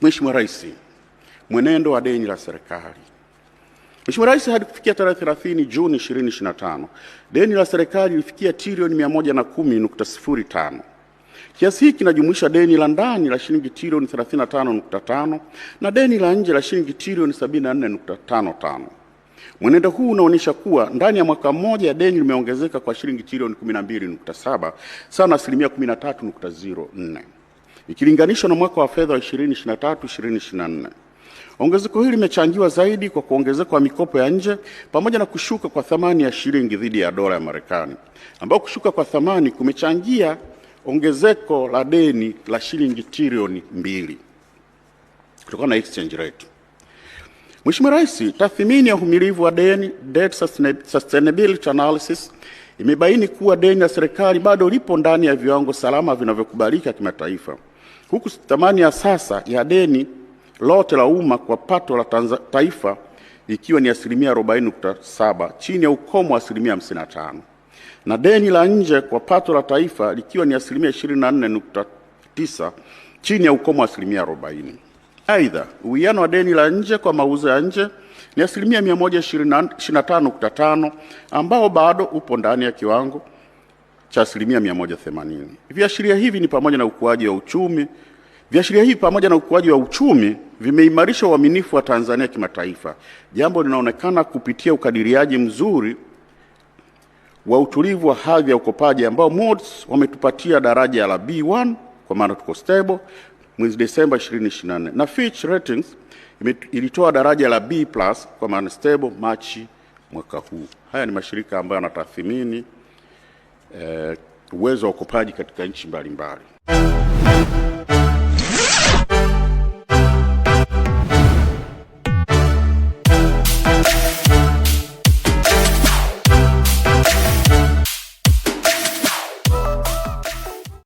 Mheshimiwa Rais, mwenendo wa deni la serikali. Mheshimiwa Rais, hadi kufikia tarehe 30 Juni 2025, deni la serikali lilifikia trilioni 110.05. Kiasi hiki kinajumuisha deni la ndani la shilingi trilioni 35.5 na deni la nje la shilingi trilioni 74.55. Mwenendo huu unaonyesha kuwa ndani ya mwaka mmoja deni limeongezeka kwa shilingi trilioni 12.7 sawa na asilimia 13.04 ikilinganishwa na mwaka wa fedha wa 2023/2024. Ongezeko hili limechangiwa zaidi kwa kuongezeka kwa mikopo ya nje pamoja na kushuka kwa thamani ya shilingi dhidi ya dola ya Marekani, ambao kushuka kwa thamani kumechangia ongezeko la deni la shilingi trilioni 2 kutokana na exchange rate. Mheshimiwa Rais, tathmini ya uhimilivu wa deni, debt sustainability analysis, imebaini kuwa deni la serikali bado lipo ndani ya viwango salama vinavyokubalika kimataifa, huku thamani ya sasa ya deni lote la umma kwa pato la taifa ikiwa ni asilimia 40.7 chini ya ukomo wa asilimia 55, na deni la nje kwa pato la taifa likiwa ni asilimia 24.9 chini ya ukomo wa asilimia 40. Aidha, uwiano wa deni la nje kwa mauzo ya nje ni asilimia 125.5 ambao bado upo ndani ya kiwango cha asilimia 180. Viashiria hivi pamoja na ukuaji wa uchumi vimeimarisha uaminifu wa Tanzania kimataifa, jambo linaonekana kupitia ukadiriaji mzuri wa utulivu wa hadhi ya ukopaji ambao Moody's wametupatia daraja la B1 kwa maana tuko stable mwezi Desemba 2024, na Fitch Ratings ilitoa daraja la B+ kwa maana stable Machi mwaka huu. Haya ni mashirika ambayo yanatathmini uwezo wa ukopaji katika nchi mbalimbali.